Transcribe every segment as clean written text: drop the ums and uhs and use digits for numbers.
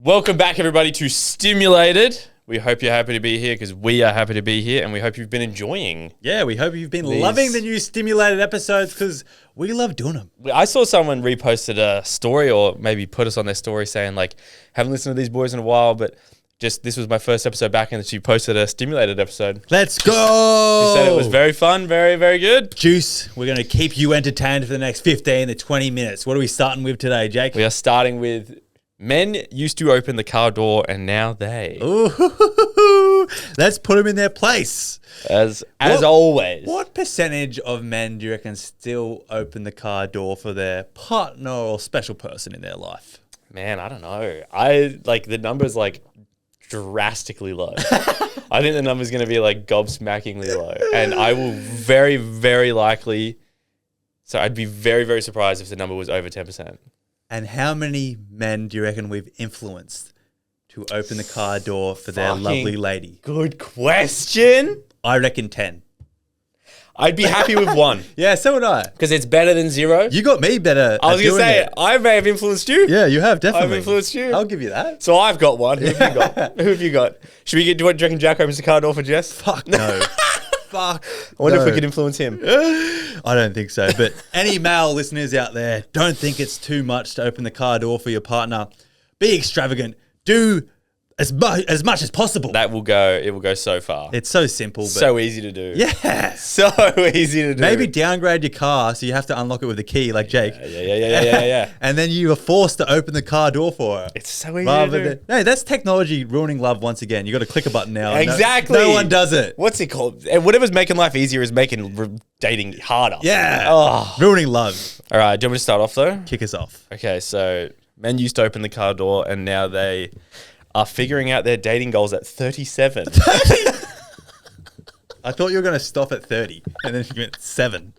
Welcome back, everybody, to Stimulated. We hope you're happy to be here because we are happy to be here, and we hope you've been enjoying. Yeah, we hope you've been loving the new Stimulated episodes because we love doing them. I saw someone reposted a story or maybe put us on their story saying, like, haven't listened to these boys in a while, but just this was my first episode back, and she posted a Stimulated episode. Let's go! She said it was very fun, very, very good. Juice, we're going to keep you entertained for the next 15 to 20 minutes. What are we starting with today, Jake? We are starting with men used to open the car door, and now they. Ooh, let's put them in their place. As always. What percentage of men do you reckon still open the car door for their partner or special person in their life? Man, I don't know. The number's like drastically low. I think the number's going to be like gobsmackingly low. And I will very, very likely. So I'd be very, very surprised if the number was over 10%. And how many men do you reckon we've influenced to open the car door for their lovely lady? Good question. I reckon 10. I'd be happy with one. Yeah, so would I. Because it's better than zero. You got me better. I was going to say, I may have influenced you. Yeah, you have, definitely. I've influenced you. I'll give you that. So I've got one. Who have you got? Who have you got? Should we do you reckon Jack opens the car door for Jess? Fuck no. Fuck. I wonder if we could influence him. I don't think so. But any male listeners out there, don't think it's too much to open the car door for your partner. Be extravagant. Do as much as possible. It will go so far. It's so simple. But so easy to do. Yeah. So easy to do. Maybe downgrade your car so you have to unlock it with a key like Jake. Yeah. And then you are forced to open the car door for her. It's so easy to do. No, that's technology ruining love once again. You got to click a button now. Exactly. No one does it. What's it called? And whatever's making life easier is making dating harder. Yeah. Oh. Ruining love. All right. Do you want me to start off though? Kick us off. Okay. So men used to open the car door, and now they are figuring out their dating goals at 37. I thought you were going to stop at 30 and then you went 7.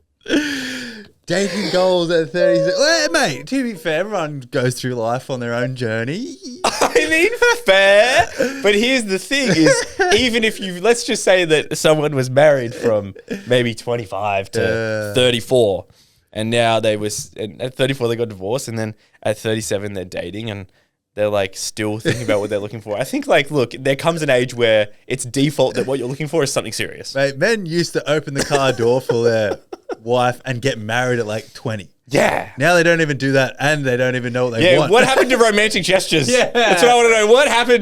Dating goals at 30. Well, mate, to be fair, everyone goes through life on their own journey. I mean, fair. But here's the thing is, even if let's just say that someone was married from maybe 25 to 34, and now and at 34 they got divorced, and then at 37 they're dating, and they're like still thinking about what they're looking for. I think look, there comes an age where it's default that what you're looking for is something serious. Mate, men used to open the car door for their wife and get married at like 20. Yeah. Now they don't even do that, and they don't even know what they want. What happened to romantic gestures? Yeah. That's what I want to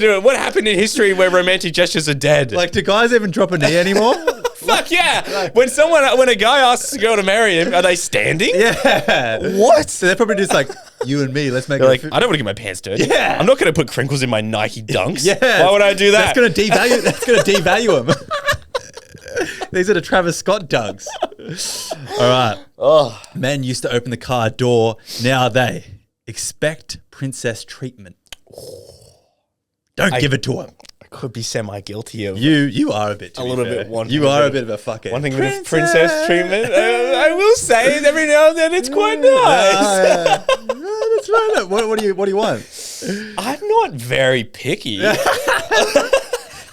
know. What happened in history where romantic gestures are dead? Like, do guys even drop a knee anymore? Fuck yeah. When a guy asks a girl to marry him, are they standing? Yeah. What? So they're probably just like, you and me, let's make I don't want to get my pants dirty. Yeah. I'm not going to put crinkles in my Nike Dunks. Yeah. Why would I do that? That's going to devalue them. These are the Travis Scott Dunks. All right. Oh. Men used to open the car door. Now they expect princess treatment. Don't give it to them. I could be semi-guilty of You are a bit. A little bit. You are a bit of a fucker. One thing with princess treatment. I will say every now and then it's quite nice. That's right. What do you want? I'm not very picky.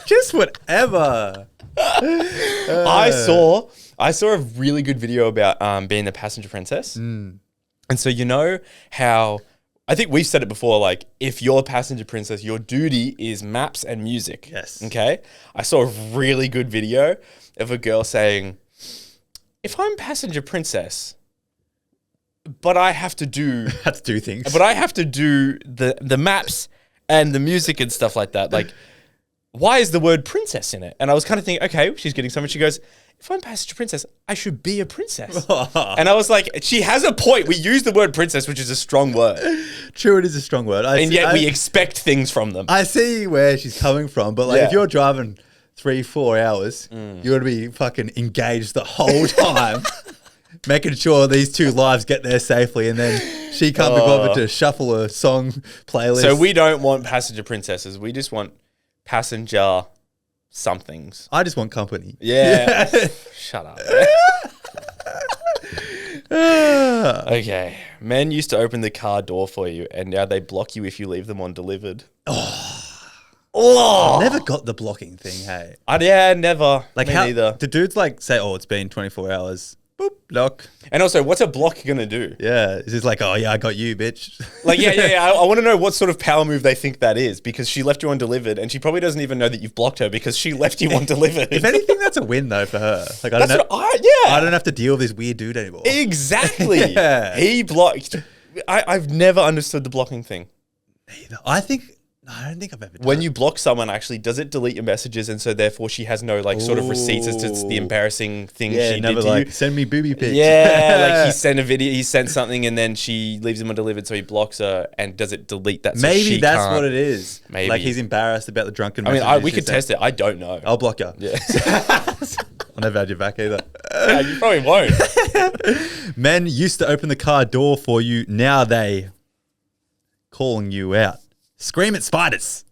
Just whatever. I saw a really good video about being the passenger princess. And so you know how I think we've said it before, like, if you're a passenger princess, your duty is maps and music. Yes. Okay? I saw a really good video of a girl saying, if I'm passenger princess, but I have to do things. But I have to do the maps and the music and stuff like that. Like, why is the word princess in it? And I was kind of thinking, okay, she's getting something. She goes, if I'm passenger princess, I should be a princess. And I was like, she has a point. We use the word princess, which is a strong word. True, it is a strong word. Yet we expect things from them. I see where she's coming from, but if you're driving 3-4 hours, you got to be fucking engaged the whole time, making sure these two lives get there safely, and then she can't be bothered to shuffle a song playlist. So we don't want passenger princesses. We just want passenger somethings. I just want company. Yeah. Shut up. Okay. Men used to open the car door for you, and now they block you if you leave them undelivered. I never got the blocking thing, hey? Yeah, never. Like, Me neither. Do dudes like say, oh, it's been 24 hours Boop, block. And also, what's a block gonna do? Yeah, it's just like, oh yeah, I got you, bitch. Like, yeah. I want to know what sort of power move they think that is, because she left you undelivered, and she probably doesn't even know that you've blocked her because she left you undelivered. If anything, that's a win though for her. Like, I don't have to deal with this weird dude anymore. Exactly. Yeah. He blocked. I've never understood the blocking thing. Neither. I don't think I've ever done When you block someone, actually, does it delete your messages, and so therefore she has no like sort of receipts as to the embarrassing thing she did to like, you? send me booby pics. Yeah, like he sent something, and then she leaves him undelivered, so he blocks her. And does it delete that? So Maybe she that's can't? what it is. Maybe. Like he's embarrassed about the drunken. I mean, messages we she could sent. test it. I don't know. I'll block you. Yeah. I'll never have you back either. Yeah, you probably won't. Men used to open the car door for you. Now they calling you out. Scream at spiders.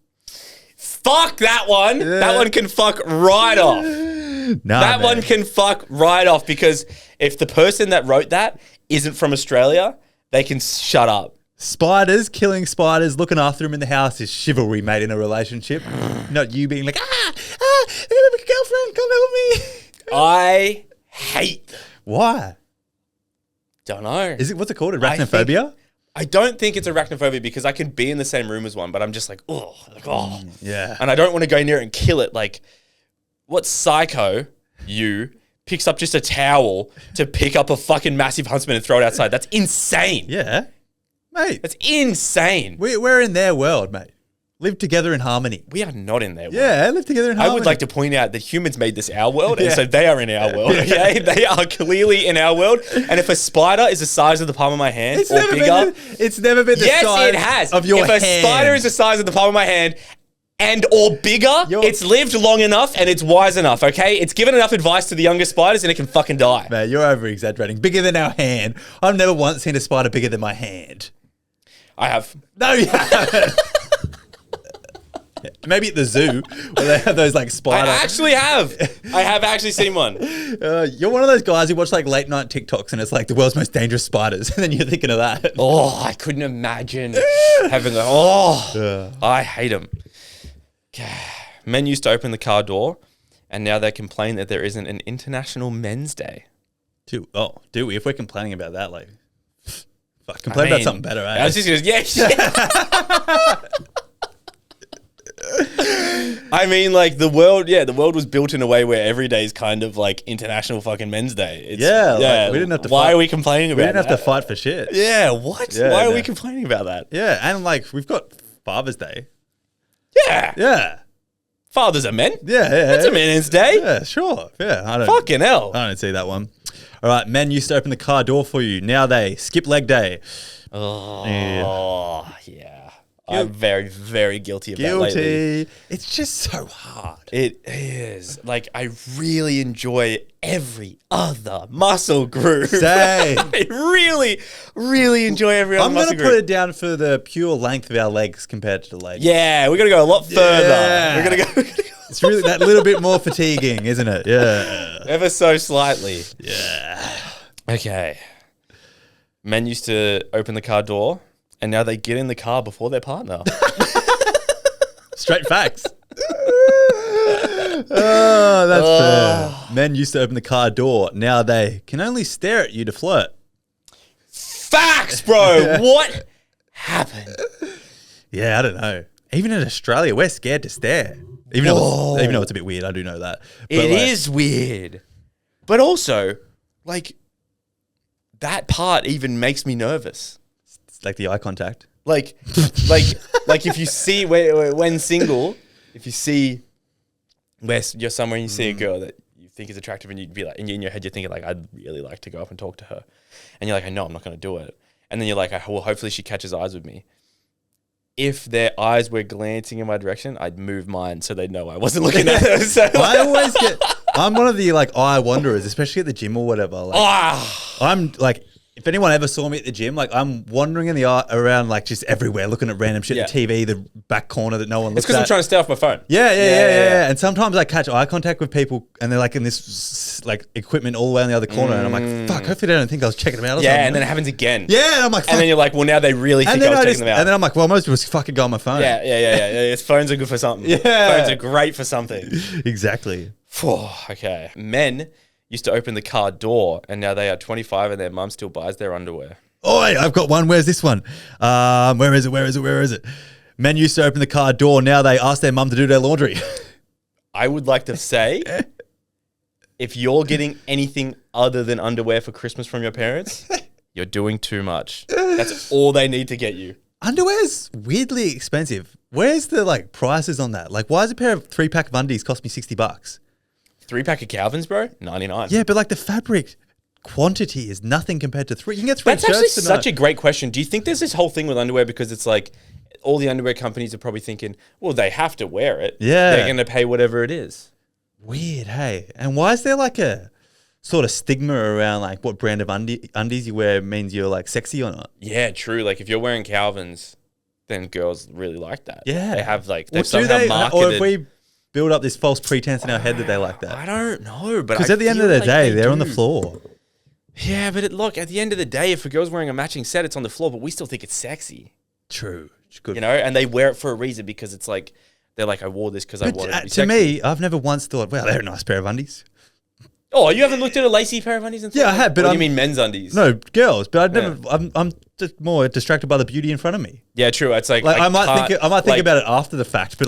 Fuck that one. Yeah. That one can fuck right off. That one can fuck right off, because if the person that wrote that isn't from Australia, they can shut up. Spiders, killing spiders, looking after them in the house is chivalry, mate, in a relationship. Not you being like, I got a girlfriend, come help me. I hate them. Why? Don't know. What's it called? Arachnophobia? I don't think it's arachnophobia, because I can be in the same room as one, but I'm just like, oh. Yeah. And I don't want to go near it and kill it. Like, what psycho picks up just a towel to pick up a fucking massive huntsman and throw it outside? That's insane. Yeah. Mate. That's insane. We're in their world, mate. Live together in harmony. We are not in their world. Yeah, live together in harmony. I would like to point out that humans made this our world, and so they are in our world. Okay, they are clearly in our world. And if a spider is the size of the palm of my hand it's never been the size of your hand. If a spider is the size of the palm of my hand and or bigger, it's lived long enough and it's wise enough. Okay, it's given enough advice to the younger spiders, and it can fucking die. Man, you're over exaggerating. Bigger than our hand. I've never once seen a spider bigger than my hand. I have. No, you haven't. Maybe at the zoo where they have those like spider. I actually have. I have actually seen one. You're one of those guys who watch like late night TikToks and it's like the world's most dangerous spiders, and then you're thinking of that. Oh, I couldn't imagine having I hate them. Men used to open the car door, and now they complain that there isn't an International Men's Day. Do we? If we're complaining about that, like, complain about something better, eh? I was just gonna, I mean, like, the world was built in a way where every day is kind of like International fucking Men's Day. Like, we didn't have to Why are we complaining about that? We didn't have to fight for shit. Yeah, what? Yeah, why are we complaining about that? Yeah, and like, we've got Father's Day. Yeah. Yeah. Fathers are men. Yeah. That's a Men's Day. Yeah, sure. Yeah, Fucking hell. I don't see that one. All right, men used to open the car door for you. Now they skip leg day. Oh, yeah. I'm very, very guilty of that lately. It's just so hard. It is. Like, I really enjoy every other muscle group. Same. I really, really enjoy every other muscle group. I'm going to put it down for the pure length of our legs compared to the legs. Yeah, we're going to go a lot further. Yeah. We're going to go. It's really that little bit more fatiguing, isn't it? Yeah. Ever so slightly. Yeah. Okay. Men used to open the car door, and now they get in the car before their partner. Straight facts. Oh, that's fair. Men used to open the car door. Now they can only stare at you to flirt. Facts, bro. What happened? Yeah, I don't know. Even in Australia, we're scared to stare. Even though it's a bit weird, I do know that. But it is weird. But also, like, that part even makes me nervous. Like the eye contact. Like if you see, when single, if you see where you're somewhere and you see a girl that you think is attractive, and you'd be like, and in your head you're thinking like, I'd really like to go up and talk to her. And you're like, I know I'm not going to do it. And then you're like, well, hopefully she catches eyes with me. If their eyes were glancing in my direction, I'd move mine so they'd know I wasn't looking at them. So I'm one of the like eye wanderers, especially at the gym or whatever. Like, I'm like, if anyone ever saw me at the gym, like I'm wandering in the eye around, like just everywhere, looking at random shit, the TV, the back corner that no one looks at. It's because I'm trying to stay off my phone. Yeah. And sometimes I catch eye contact with people, and they're like in this like equipment all the way in the other corner, and I'm like, fuck, hopefully they don't think I was checking them out or something. And then it happens again. Yeah, and I'm like, fuck. And then you're like, well, now they really think I was checking them out. And then I'm like, well, most of us fucking go on my phone. Yeah. Phones are good for something. Yeah. Phones are great for something. Exactly. Okay. Men used to open the car door, and now they are 25 and their mum still buys their underwear. Oi, I've got one. Where's this one? Where is it? Men used to open the car door. Now they ask their mum to do their laundry. I would like to say, if you're getting anything other than underwear for Christmas from your parents, you're doing too much. That's all they need to get you. Underwear's weirdly expensive. Where's the prices on that? Like, why does a pair of 3-pack of undies cost me $60? 3-pack of Calvins, bro? 99. Yeah, but the fabric quantity is nothing compared to 3. You can get 3 That's shirts actually tonight. such a great question. Do you think there's this whole thing with underwear because it's like all the underwear companies are probably thinking, well, they have to wear it. Yeah. They're going to pay whatever it is. Weird, hey? And why is there a sort of stigma around what brand of undies you wear means you're sexy or not? Yeah, true. Like if you're wearing Calvins, then girls really like that. Yeah. They have they've Well, somehow marketed. or if we build up this false pretense in our head that they like that? I don't know, but Because at the end of the day, they're on the floor. Yeah, but look, at the end of the day, if a girl's wearing a matching set, it's on the floor, but we still think it's sexy. True. It's good. And they wear it for a reason because it's they're like, I wore this because I wanted to be to sexy. me, I've never once thought, wow, they're a nice pair of undies. Oh, you haven't looked at a lacy pair of undies and thought, Yeah, I have, but what do you mean men's undies? No, girls, but I'd never. I'm just more distracted by the beauty in front of me. Yeah, true. It's I might think about it after the fact, but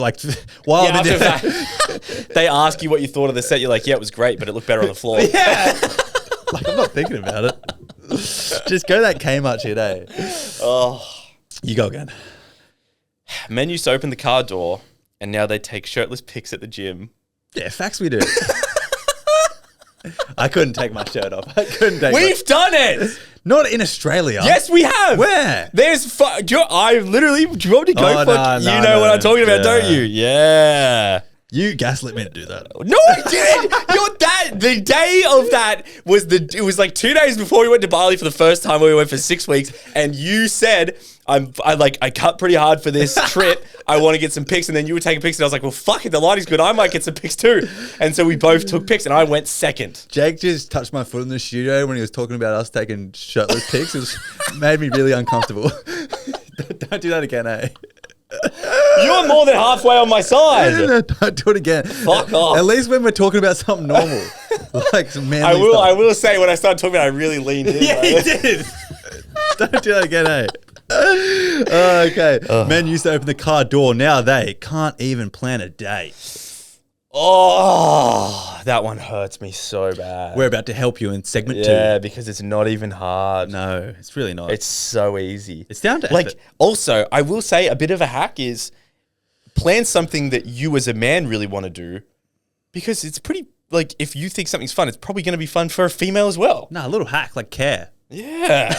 while I'm in after that, they ask you what you thought of the set. You're like, yeah, it was great, but it looked better on the floor. Yeah. I'm not thinking about it. Just go to that Kmart shit, eh? Oh, You go again. men used to open the car door, and now they take shirtless pics at the gym. Yeah, facts we do. I couldn't take my shirt off. We've done it. Not in Australia. Yes, we have. Where? There's I literally. Do you want me to go Oh, for no, you know what I'm talking about, yeah. don't you? Yeah. You gaslit me to do that. No, I didn't. The day of that was it was 2 days before we went to Bali for the first time where we went for 6 weeks. And you said, I cut pretty hard for this trip. I want to get some pics. And then you were taking pics. And I was like, well, fuck it. The lighting's good. I might get some pics too. And so we both took pics and I went second. Jake just touched my foot in the studio when he was talking about us taking shirtless pics. It made me really uncomfortable. Don't do that again, eh? You're more than halfway on my side. No, don't do it again. Fuck off. At least when we're talking about something normal, like some manly stuff. I will say when I started talking about it, I really leaned in. Yeah, you did. Don't do that again, eh? Okay. Men used to open the car door. Now they can't even plan a date. Oh, that one hurts me so bad. We're about to help you in segment 2. Yeah, because it's not even hard. No, it's really not. It's so easy. It's down to effort. Also, I will say a bit of a hack is plan something that you as a man really want to do, because it's pretty, if you think something's fun, it's probably going to be fun for a female as well. Nah, a little hack, care. Yeah.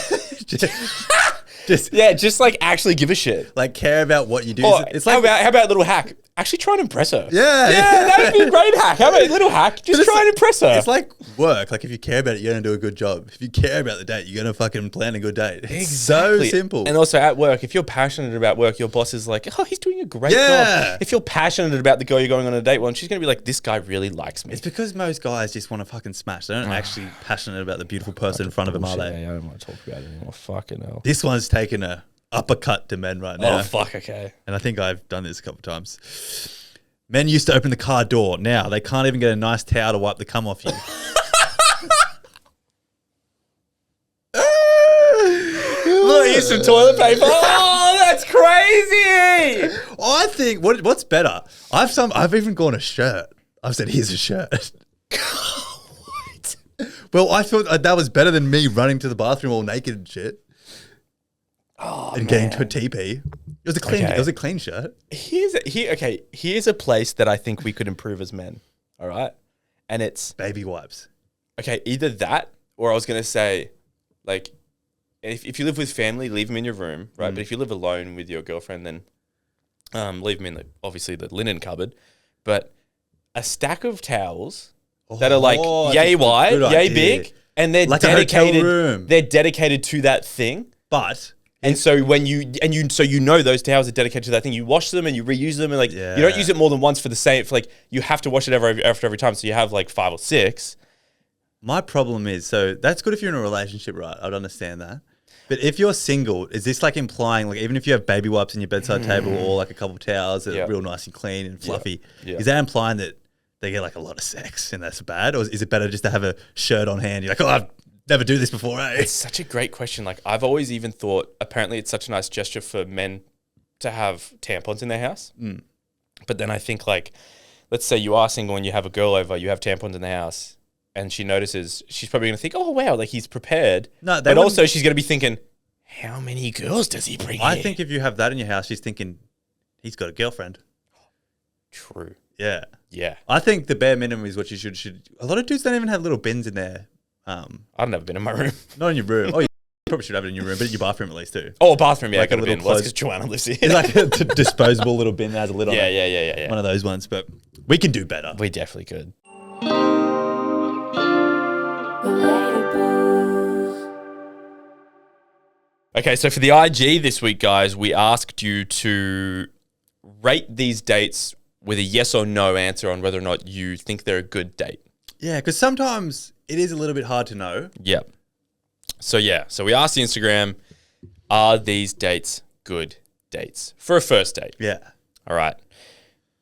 just actually give a shit. Care about what you do. Or It's how about a little hack? Actually try and impress her. Yeah. Yeah, that would be a great hack. How about a little hack? Just try and impress her. It's like work. If you care about it, you're going to do a good job. If you care about the date, you're going to fucking plan a good date. It's so simple. And also at work, if you're passionate about work, your boss is like, oh, he's doing a great Yeah. job. If you're passionate about the girl you're going on a date with, she's going to be like, this guy really likes me. It's because most guys just want to fucking smash. They don't actually passionate about the beautiful person in front of them, are they? Yeah, I don't want to talk about it anymore. Fucking hell. This one's taken a uppercut to men right now. Oh, fuck, okay. And I think I've done this a couple of times. Men used to open the car door. Now they can't even get a nice towel to wipe the cum off you. Look, here's some toilet paper. Oh, that's crazy. I think what's better? I've even gone a shirt. I've said, here's a shirt. What? Well, I thought that was better than me running to the bathroom all naked and shit. Oh, and getting to a TP. It was a clean. Okay. It was a clean shirt. Here's a place that I think we could improve as men. All right, and it's Baby wipes. okay. Either that, or I was gonna say, if you live with family, leave them in your room, right? But if you live alone with your girlfriend, then leave them in obviously the linen cupboard. But a stack of towels that are yay wide, yay big, and they're Like a hotel dedicated. room. They're dedicated to that thing. But And so when you know those towels are dedicated to that thing, you wash them and you reuse them, and you don't use it more than once for the same. You have to wash it after every time, so you have 5 or 6. my problem is, so that's good if you're in a relationship, right? I'd understand that. But if you're single, is this implying even if you have baby wipes on your bedside table or a couple of towels that are real nice and clean and fluffy, is that implying that they get like a lot of sex and that's bad? Or is it better just to have a shirt on hand? You're like, oh, I've never do this before, eh? It's such a great question. Like, I've always even thought, apparently it's such a nice gesture for men to have tampons in their house. But then I think, like, let's say you are single and you have a girl over, you have tampons in the house, and she notices, she's probably going to think, oh, wow, like, he's prepared. No, but also she's going to be thinking, how many girls does he bring I here? think if you have that in your house, she's thinking, he's got a girlfriend. True. Yeah. Yeah. I think the bare minimum is what you should. A lot of dudes don't even have little bins in there. I've never been in my room. Not in your room. Oh, you probably should have it in your room, but in your bathroom at least too. Oh, a bathroom, yeah. Like I could a have little been. Well, clothes- because Joanna lives here. It's like a disposable little bin that has a lid on it. Yeah. One of those ones, but we can do better. We definitely could. Okay, so for the IG this week, guys, we asked you to rate these dates with a yes or no answer on whether or not you think they're a good date. Yeah, because sometimes it is a little bit hard to know. Yep. So we asked the Instagram, are these dates good dates for a first date? Yeah. All right.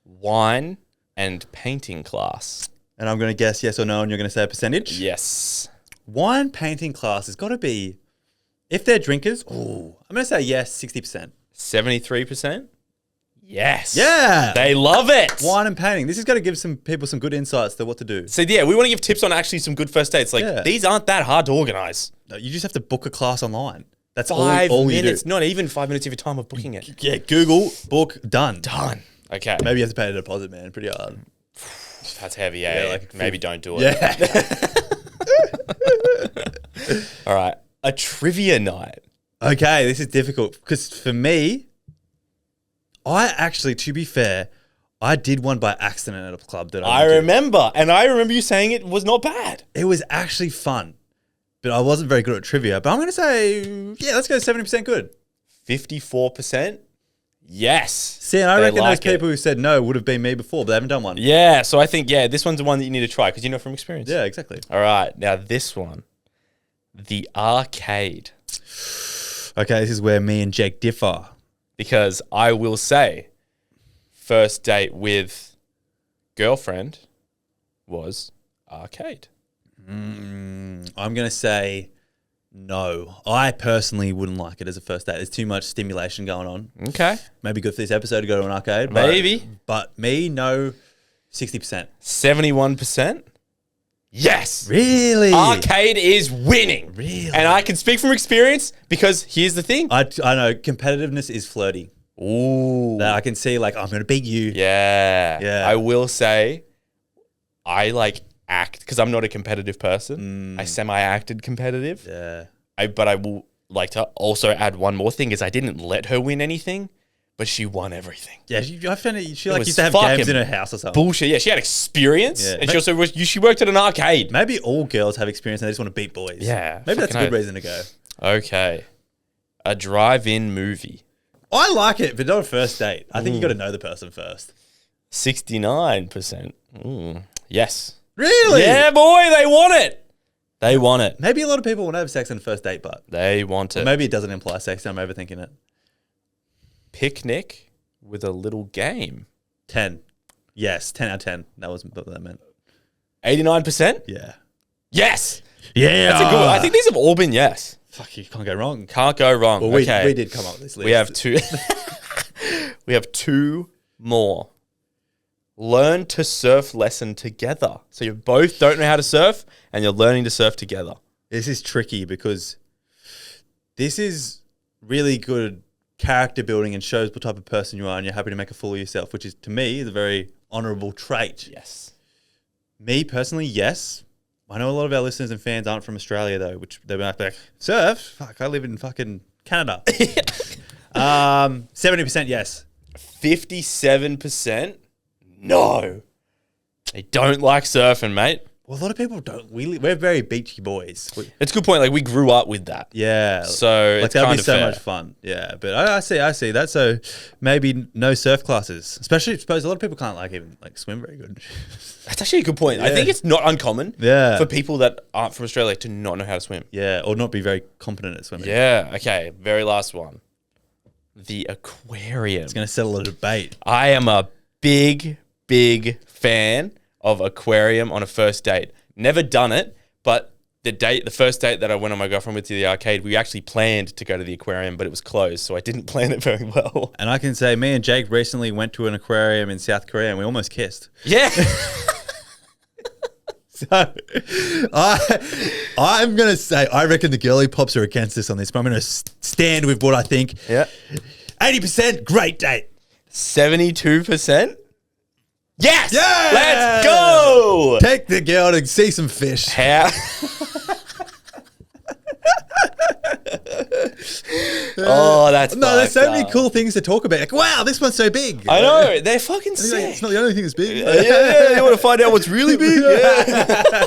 Wine and painting class. And I'm going to guess yes or no, and you're going to say a percentage? Yes. Wine painting class has got to be, if they're drinkers, I'm going to say yes, 60%. 73%? Yes. Yeah. They love it. Wine and painting. This has got to give some people some good insights to what to do. So yeah, we want to give tips on actually some good first dates. Like, Yeah. these aren't that hard to organize. No, you just have to book a class online. That's 5 all you minutes, do. not even 5 minutes of your time of booking it. Yeah, Google, book, done. Done. Okay. Maybe you have to pay a deposit, man. Pretty hard. That's heavy, eh? Yeah, like maybe don't do it. Yeah. All right. A trivia night. Okay, this is difficult because for me, I actually, to be fair, I did one by accident at a club that I went to. remember. And I remember you saying it was not bad. It was actually fun, but I wasn't very good at trivia. But I'm going to say, yeah, let's go 70% good. 54%? Yes. See, and I They reckon like those people who said no would have been me before, but they haven't done one. Yeah. So I think, this one's the one that you need to try because you know from experience. Yeah, exactly. All right. Now this one. The arcade. Okay, this is where me and Jake differ. Because I will say, first date with girlfriend was arcade. I'm going to say no. I personally wouldn't like it as a first date. There's too much stimulation going on. Okay. Maybe good for this episode to go to an arcade. Maybe. But me, no, 60%. 71%? Yes. Really? Arcade is winning. Really? And I can speak from experience because here's the thing. I know competitiveness is flirty. Ooh. That I can see, like, I'm going to beat you. Yeah. Yeah. I will say, I like act because I'm not a competitive person. I semi-acted competitive. Yeah. But I will like to also add one more thing is I didn't let her win anything, but she won everything. Yeah, I found it, she like was used to have fucking games in her house or something. Bullshit. Yeah, she had experience. Yeah. And she worked at an arcade. Maybe all girls have experience and they just want to beat boys. Yeah, Maybe that's a fucking good oath. reason to go. Okay. A drive-in movie. I like it, but not a first date. I think you got to know the person first. 69%. Yes. Really? Yeah, boy, they want it. They want it. Maybe a lot of people want to have sex on the first date, but They want it. maybe it doesn't imply sex. I'm overthinking it. Picnic with a little game. 10. Yes, 10 out of 10. That wasn't what that meant. 89%? Yeah. Yes. Yeah. That's a good one. I think these have all been yes. Fuck, you can't go wrong. Can't go wrong. Well, okay. we did come up with this list. We have two. We have two more. Learn to surf lesson together. So you both don't know how to surf and you're learning to surf together. This is tricky because this is really good character building and shows what type of person you are and you're happy to make a fool of yourself, which is, to me, the very honourable trait. Yes. Me, personally, yes. I know a lot of our listeners and fans aren't from Australia, though, which they'll be like, surf? Fuck, I live in fucking Canada. 70% yes. 57%? No. They don't like surfing, mate. Well, a lot of people don't. We're very beachy boys. It's a good point. Like, we grew up with that. Yeah. So like, it's that'd kind be of so fair. much fun. Yeah. But I see that. So maybe no surf classes. Especially, I suppose a lot of people can't even swim very good. That's actually a good point. I Yeah. think it's not uncommon Yeah. for people that aren't from Australia to not know how to swim. Yeah. Or not be very competent at swimming. Yeah. Okay. Very last one. The aquarium. It's going to settle a debate. I am a big fan of aquarium on a first date. Never done it, but the first date that I went on my girlfriend with to the arcade, we actually planned to go to the aquarium, but it was closed, so I didn't plan it very well. And I can say, me and Jake recently went to an aquarium in South Korea, and we almost kissed. Yeah. So I'm going to say, I reckon the girly pops are against us on this, but I'm going to stand with what I think. Yeah. 80%, great date. 72%? Yes! Yeah! Let's go! Take the girl to see some fish. How? Oh, that's No, there's so fucked many up. cool things to talk about. Like, wow, this one's so big. I know. They're fucking sick. It's not the only thing that's big. Yeah, you want to find out what's really big? Yeah.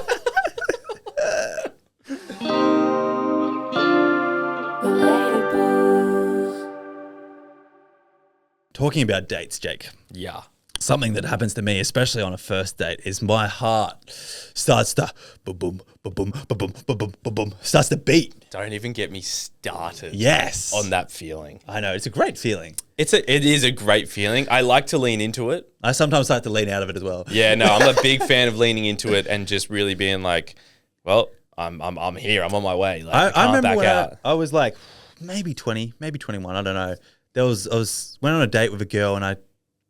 Talking about dates, Jake. Yeah. Something that happens to me, especially on a first date, is my heart starts to boom, boom, boom, boom, boom, boom, boom, boom, boom, starts to beat. Don't even get me started. Yes. On that feeling. I know, it's a great feeling. It is a great feeling. I like to lean into it. I sometimes like to lean out of it as well. Yeah, no, I'm a big fan of leaning into it and just really being like, well, I'm here. I'm on my way. Like, I remember back when out. I was like maybe 20, maybe 21. I don't know. I went on a date with a girl and I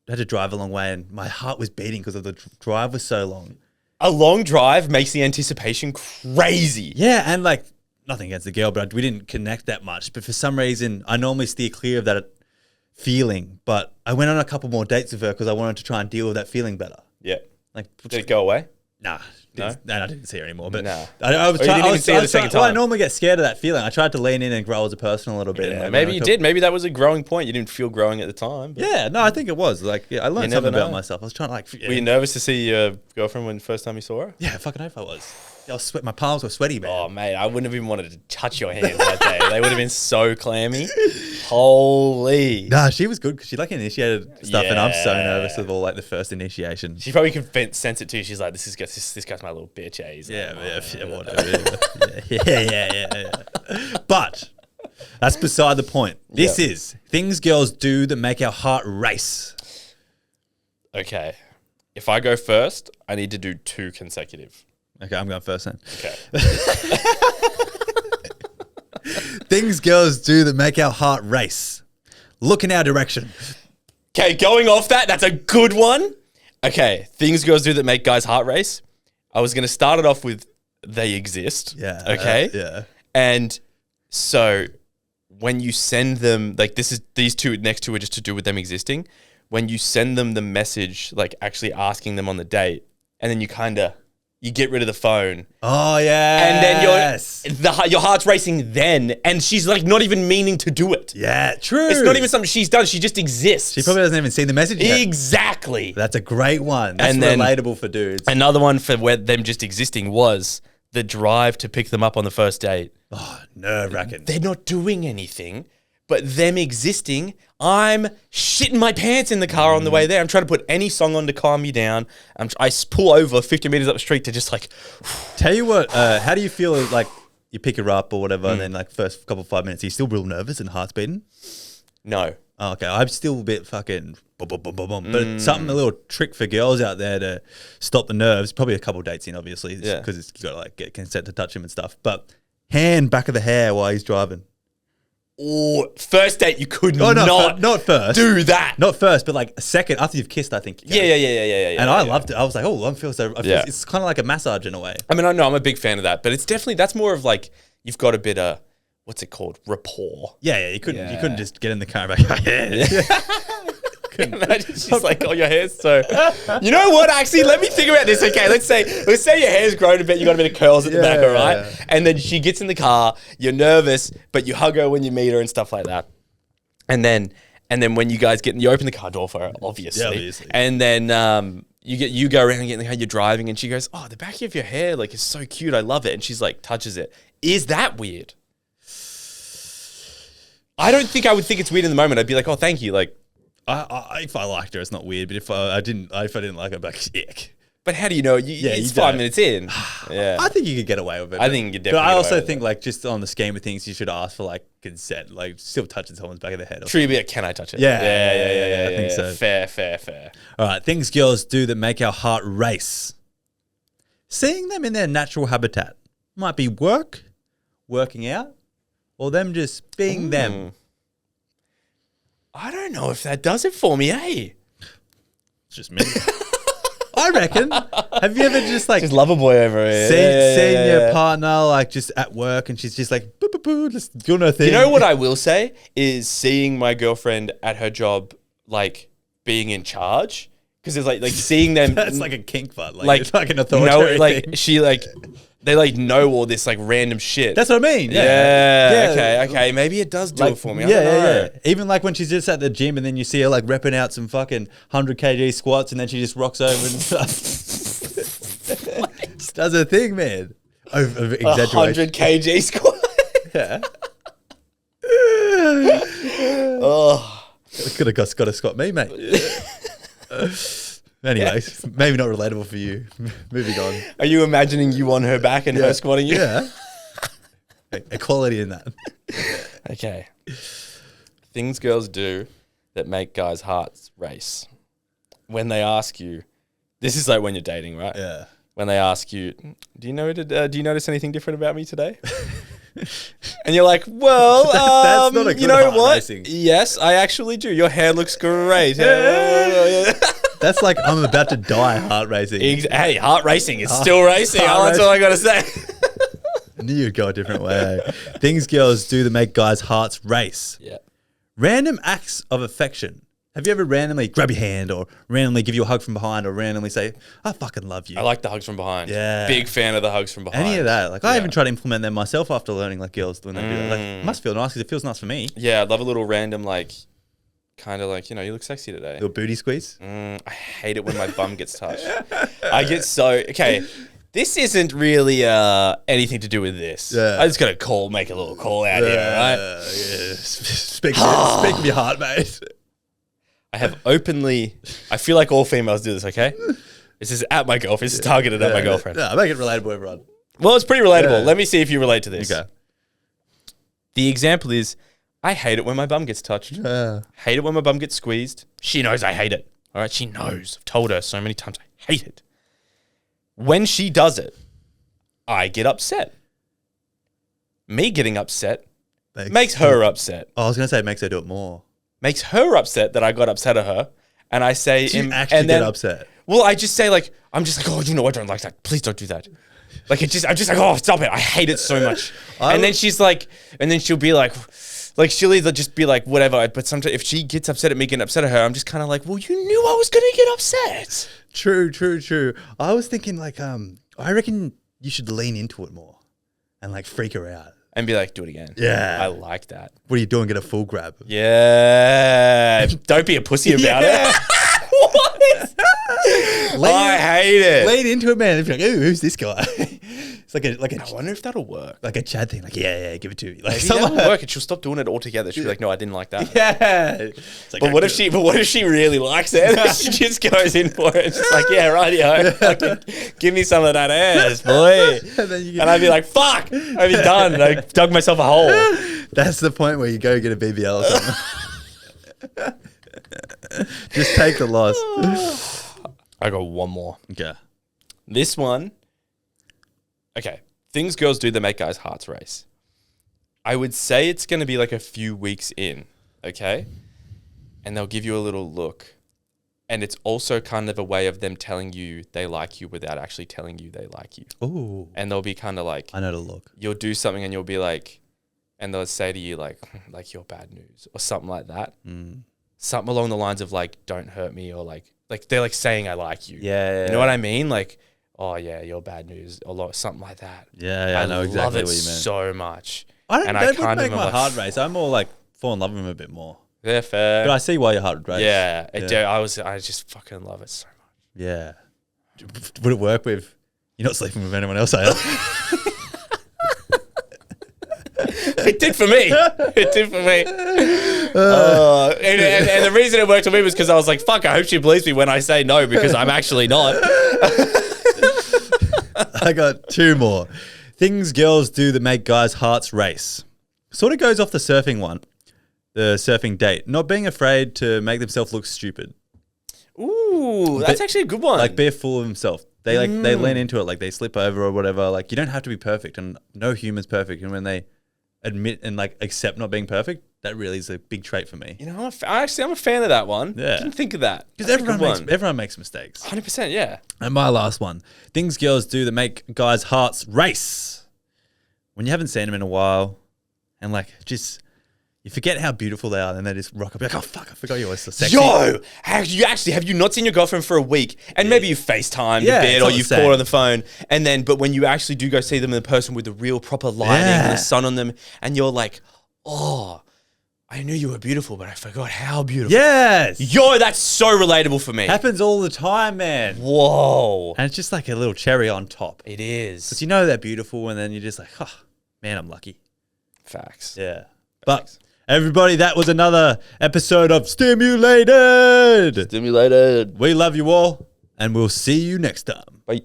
had to drive a long way and my heart was beating because of the drive was so long. A long drive makes the anticipation crazy. Yeah, and like nothing against the girl, but we didn't connect that much. But for some reason, I normally steer clear of that feeling. But I went on a couple more dates with her because I wanted to try and deal with that feeling better. Yeah. Like, Did it go away? Nah. I didn't see her anymore. But No. I was Or you trying. didn't even see her the second Well, I time? normally get scared of that feeling. I tried to lean in and grow as a person a little bit. Yeah, and maybe you did. Maybe that was a growing point. You didn't feel growing at the time. But Yeah, no, I think it was. Like, yeah, I learned never something about know. myself. I was trying to like. Were you nervous to see your girlfriend when the first time you saw her? Yeah, fucking hope I was. I was my palms were sweaty, man. Oh, mate, I wouldn't have even wanted to touch your hands that day. They would have been so clammy. Holy. Nah, she was good because she like initiated stuff, and I'm so Yeah. nervous of all like the first initiation. She probably can sense it too. She's like, this guy's my little bitch. Eh? He's Yeah, like, yeah, whatever. yeah. But that's beside the point. This is things girls do that make our heart race. Okay. If I go first, I need to do 2 consecutive. Okay, I'm going first then. Okay. Things girls do that make our heart race. Look in our direction. Okay, going off that's a good one. Okay, things girls do that make guys' heart race. I was going to start it off with they exist. Yeah. Okay. Yeah. And so when you send them, like these two next two are just to do with them existing. When you send them the message, like actually asking them on the date, and then you get rid of the phone. Oh yeah. And then your heart's racing then, and she's like not even meaning to do it. Yeah, true. It's not even something she's done. She just exists. She probably doesn't even see the message yet. Exactly. That's a great one. That's And then- relatable for dudes. Another one for where them just existing was the drive to pick them up on the first date. Oh, nerve-wracking. They're not doing anything, but them existing, I'm shitting my pants in the car on the way there. I'm trying to put any song on to calm me down. I pull over 50 meters up the street to just like... Tell you what, how do you feel like you pick her up or whatever and then like first couple 5 minutes, are you still real nervous and heart's beating? No. Oh, okay, I'm still a bit fucking boom, boom, boom, boom, boom. But it's something, a little trick for girls out there to stop the nerves. Probably a couple dates in, obviously, Yeah. because you got to like get consent to touch him and stuff. But hand back of the hair while he's driving. Oh, first date, you could Oh, not not first. do that. Not first, but like a second after you've kissed, I think. You can. Yeah. And I loved it. I was like, oh, I feel so. Yeah. It's kind of like a massage in a way. I mean, I know I'm a big fan of that, but it's definitely, that's more of like, you've got a bit of, what's it called? Rapport. Yeah, you couldn't Yeah. just get in the car and be like, yeah. Imagine she's like, oh, your hair's so. You know what? Actually, let me think about this. Okay, let's say your hair's grown a bit. You got a bit of curls at the back, all right? Yeah. And then she gets in the car. You're nervous, but you hug her when you meet her and stuff like that. And then when you guys you open the car door for her, obviously. Yeah, obviously. And then you go around and get in the car. You're driving, and she goes, "Oh, the back of your hair like is so cute. I love it." And she's like, touches it. Is that weird? I don't think I would think it's weird in the moment. I'd be like, "Oh, thank you." Like. If I liked her, it's not weird. But if I didn't like her, I'd be like, ick. But how do you know? It's you 5 don't. minutes in. Yeah. I think you could get away with it. I think you could But definitely I get also away with think it. like just on the scheme of things, you should ask for like consent, like still touching someone's back of the head. Or True, but can I touch it? Yeah. Yeah. I think so. Fair. All right, things girls do that make our heart race. seeing them in their natural habitat might be working out, or them just being them. I don't know if that does it for me, eh? It's just me. I reckon. Have you ever just like Just lover boy over here. seen your partner like just at work and she's just like boo boo boo, just doing her thing? You know what I will say is seeing my girlfriend at her job like being in charge, because it's like seeing them. That's like a kink butt. Like it's like an authority. No, like she like they like know all this like random shit. That's what I mean. Yeah. Okay. Maybe it does do it for me. I don't know. Even like when she's just at the gym and then you see her like repping out some fucking 100 kg squats and then she just rocks over and stuff. Does her thing, man. Over exaggeration. 100 kg squat. Yeah. Oh, Could have got a squat me, mate. Anyways, maybe not relatable for you. Moving on. are you imagining you on her back and her squatting you? Yeah. Equality in that. Okay. Things girls do that make guys' hearts race. When they ask you, this is like when you're dating, right? Yeah. When they ask you, do you notice anything different about me today? And you're like, well, That's not a good you know heart what? racing. Yes, I actually do. Your hair looks great. That's like I'm about to die heart racing. Hey, heart racing is still racing. That's all I got to say. I knew you'd go a different way. Things girls do to make guys' hearts race. Yeah. Random acts of affection. Have you ever randomly grab your hand or randomly give you a hug from behind or randomly say, I fucking love you? I like the hugs from behind. Yeah. Big fan of the hugs from behind. Any of that. Like I even try to implement them myself after learning like girls when they do that. Like, it must feel nice because it feels nice for me. Yeah, I'd love a little random like, kind of like, you look sexy today. Little booty squeeze. I hate it when my bum gets touched. I get so, okay, this isn't really anything to do with this. Yeah. I just got to make a little call out here, right? Yeah. Speak of your heart, mate. I have openly, I feel like all females do this, okay? This is at my girlfriend. This is targeted at my girlfriend. Yeah, make it relatable, everyone. Well, it's pretty relatable. Yeah. Let me see if you relate to this. Okay. The example is, I hate it when my bum gets touched. Hate it when my bum gets squeezed. She knows I hate it. All right, she knows. I've told her so many times I hate it. When she does it, I get upset. Me getting upset makes her upset. I was going to say it makes her do it more. Makes her upset that I got upset at her. And I say... Do you actually get upset? Well, I just say like, I'm just like, oh, I don't like that. Please don't do that. Like, I'm just like, oh, stop it. I hate it so much. And then she's like, and then she'll be like she'll either just be like, whatever. But sometimes if she gets upset at me getting upset at her, I'm just kind of like, well, you knew I was going to get upset. True. I was thinking like, I reckon you should lean into it more and like freak her out. And be like, do it again. Yeah. I like that. What are you doing? Get a full grab. Yeah. Don't be a pussy about it. What? I hate it. Lean into it, man. If you're like, ooh, who's this guy? It's like a. I wonder if that'll work. Like a Chad thing. Like, yeah, give it to me. Like, Maybe that'll work, and she'll stop doing it altogether. She'll be like, no, I didn't like that. Yeah. It's like, But what if she really likes it? She just goes in for it. She's like, yeah, rightio. Give me some of that ass, boy. And I'd be like, fuck, I'd be done. And I dug myself a hole. That's the point where you go get a BBL or something. Just take the loss. I got one more. Okay. This one. Okay. Things girls do that make guys' hearts race. I would say it's going to be like a few weeks in. Okay. And they'll give you a little look. And it's also kind of a way of them telling you they like you without actually telling you they like you. Ooh. And they'll be kind of like, I know the look. You'll do something and you'll be like, and they'll say to you like you're bad news or something like that. Something along the lines of like, don't hurt me, or like they're like saying I like you. Yeah. You know what I mean? Like, oh yeah, you're bad news, or something like that. Yeah, I know exactly what you mean. So much. I would make my heart race. I'm more like fall in love with him a bit more. Yeah, fair. But I see why your heart would race. Yeah, I just fucking love it so much. Yeah. Would it work with you're not sleeping with anyone else, are you? It did for me. It did for me. And the reason it worked for me was because I was like, fuck, I hope she believes me when I say no, because I'm actually not. I got two more. Things girls do that make guys' hearts race. Sort of goes off the surfing one. The surfing date. Not being afraid to make themselves look stupid. Ooh, that's actually a good one. Like be a fool of himself. They they lean into it, like they slip over or whatever. Like you don't have to be perfect, and no human's perfect. And when they admit and like accept not being perfect, that really is a big trait for me. You know, I'm a fan of that one. Yeah. Didn't think of that. Because everyone makes mistakes. 100%, yeah. And my last one. Things girls do that make guys' hearts race. When you haven't seen them in a while and like just you forget how beautiful they are, and they just rock up like, oh fuck, I forgot you were so sexy. Yo, have you not seen your girlfriend for a week? And maybe you FaceTimed a bit or you've called on the phone, and then but when you actually do go see them in person with the real proper lighting and the sun on them, and you're like, oh, I knew you were beautiful, but I forgot how beautiful. Yes. Yo, that's so relatable for me. Happens all the time, man. Whoa. And it's just like a little cherry on top. It is. Because you know they're beautiful, and then you're just like, oh, man, I'm lucky. Facts. Yeah. But everybody, that was another episode of Stimulated. Stimulated. We love you all, and we'll see you next time. Bye.